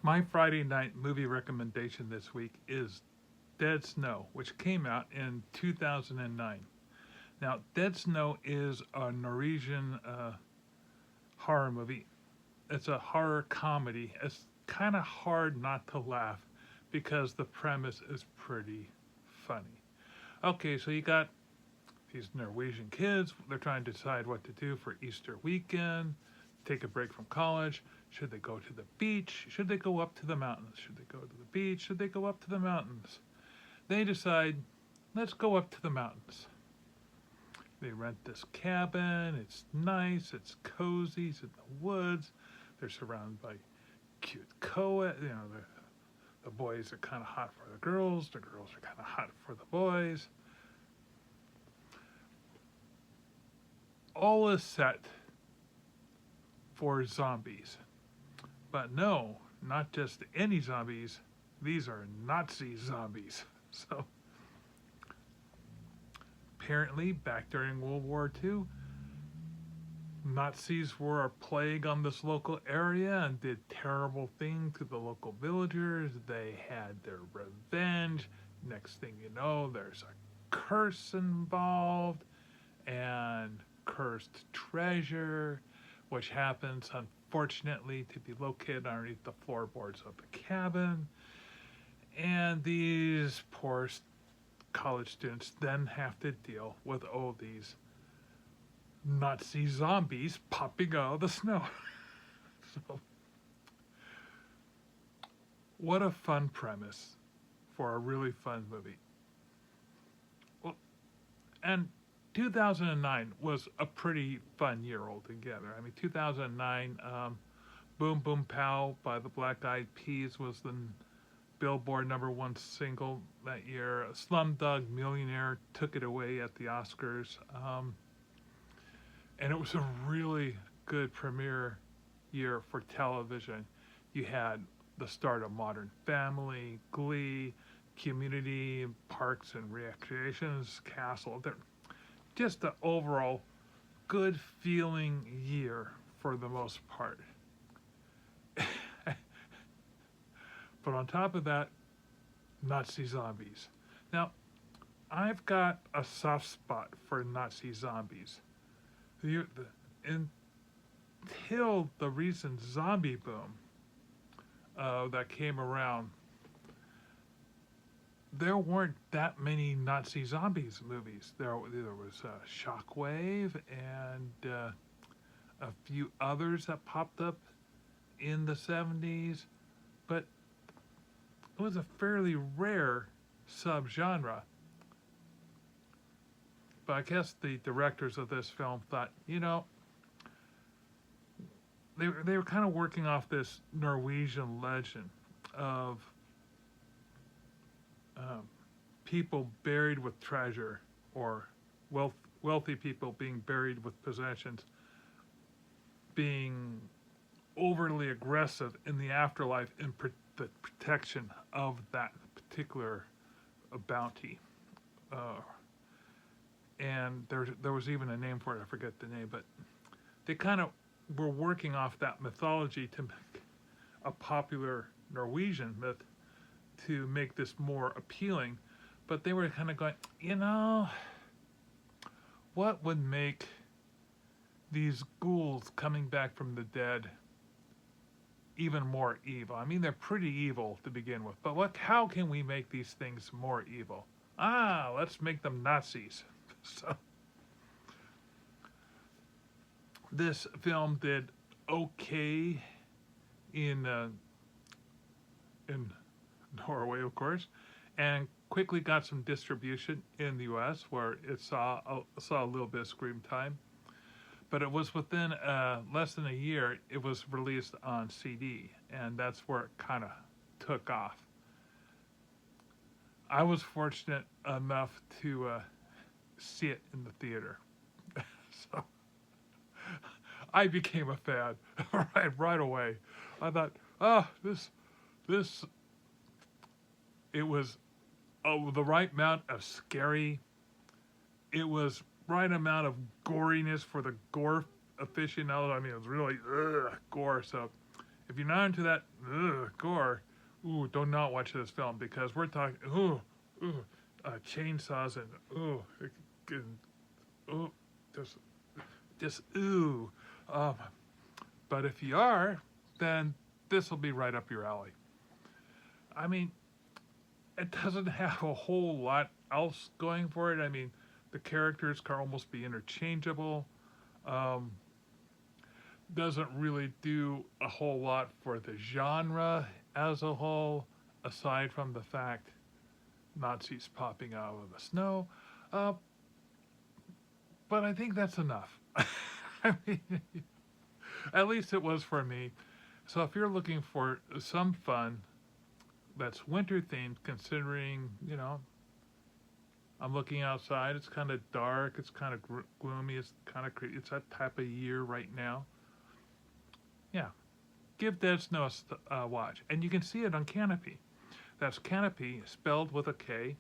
My Friday night movie recommendation this week is Dead Snow, which came out in 2009. Now, Dead Snow is a Norwegian horror movie. It's a horror comedy. It's kind of hard not to laugh because the premise is pretty funny. Okay, so you got these Norwegian kids. They're trying to decide what to do for Easter weekend, take a break from college. Should they go to the beach? Should they go up to the mountains? Should they go to the beach? Should they go up to the mountains? They decide, let's go up to the mountains. They rent this cabin. It's nice. It's cozy. It's in the woods. They're surrounded by cute the boys are kind of hot for the girls. The girls are kind of hot for the boys. All is set for zombies. But no, not just any zombies. These are Nazi zombies. So, apparently, back during World War II, Nazis were a plague on this local area and did terrible things to the local villagers. They had their revenge. Next thing you know, there's a curse involved and cursed treasure, which happens, unfortunately, to be located underneath the floorboards of the cabin. And these poor college students then have to deal with all these Nazi zombies popping out of the snow. So, what a fun premise for a really fun movie. Well, and 2009 was a pretty fun year altogether. I mean, 2009, Boom Boom Pow by the Black Eyed Peas was the Billboard #1 single that year. Slumdog Millionaire took it away at the Oscars. And it was a really good premiere year for television. You had the start of Modern Family, Glee, Community, Parks and Recreations, Castle. Just an overall good feeling year for the most part. But on top of that, Nazi zombies. Now, I've got a soft spot for Nazi zombies. Until the recent zombie boom that came around, there weren't that many Nazi zombies movies. There was Shockwave and a few others that popped up in the 70s, but it was a fairly rare subgenre. But I guess the directors of this film thought, they were kind of working off this Norwegian legend of people buried with treasure, or wealthy people being buried with possessions, being overly aggressive in the afterlife in the protection of that particular bounty. And there was even a name for it, I forget the name, but they kind of were working off that mythology to make a popular Norwegian myth to make this more appealing. But they were kind of going, what would make these ghouls coming back from the dead even more evil? I mean, they're pretty evil to begin with, but how can we make these things more evil? Let's make them Nazis. So, this film did okay in Norway, of course, and quickly got some distribution in the U.S., where it saw a little bit of screen time. But it was within less than a year, it was released on CD, and that's where it kind of took off. I was fortunate enough to see it in the theater. So I became a fan right away. I thought, this, it was the right amount of scary. It was right amount of goriness for the gore aficionado. I mean, it was really gore. So if you're not into that gore. Ooh, do not watch this film because we're talking, chainsaws and, ooh, just, ooh. Um, but if you are, then this will be right up your alley. I mean, it doesn't have a whole lot else going for it. I mean, the characters can almost be interchangeable. Um, doesn't really do a whole lot for the genre as a whole, aside from the fact Nazis popping out of the snow. Uh, but I think that's enough. I mean, at least it was for me. So if you're looking for some fun that's winter themed, considering, I'm looking outside, it's kind of dark, it's kind of gloomy, it's kind of it's that type of year right now. Yeah, give Dead Snow a watch. And you can see it on Canopy. That's Canopy, spelled with a K.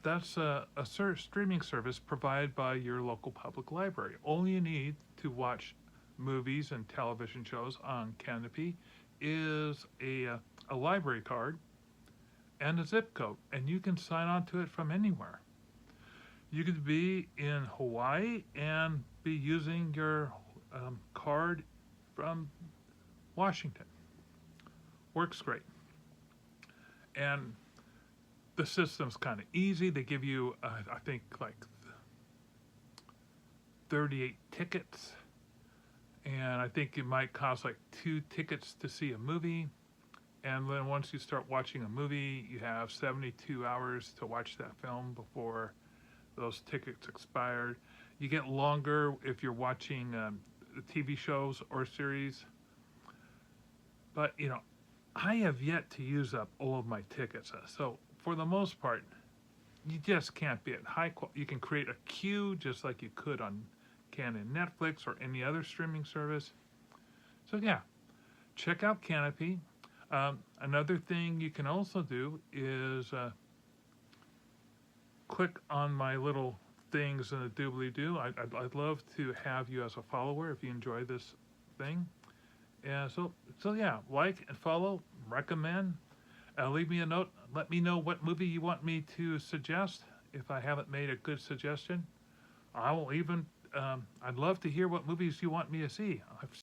That's a streaming service provided by your local public library. All you need to watch movies and television shows on Canopy is a library card and a zip code, and you can sign on to it from anywhere. You could be in Hawaii and be using your card from Washington. Works great. And the system's kind of easy. They give you, I think, like 38 tickets. And I think it might cost like 2 tickets to see a movie. And then once you start watching a movie, you have 72 hours to watch that film before those tickets expired. You get longer if you're watching TV shows or series. But, I have yet to use up all of my tickets. So for the most part, you just can't be at you can create a queue just like you could on Canon Netflix or any other streaming service. So yeah, check out Canopy. Another thing you can also do is click on my little things in the doobly-doo. I'd love to have you as a follower if you enjoy this thing. Yeah, so yeah, like and follow, recommend. Leave me a note. Let me know what movie you want me to suggest if I haven't made a good suggestion. I will even. I'd love to hear what movies you want me to see. I've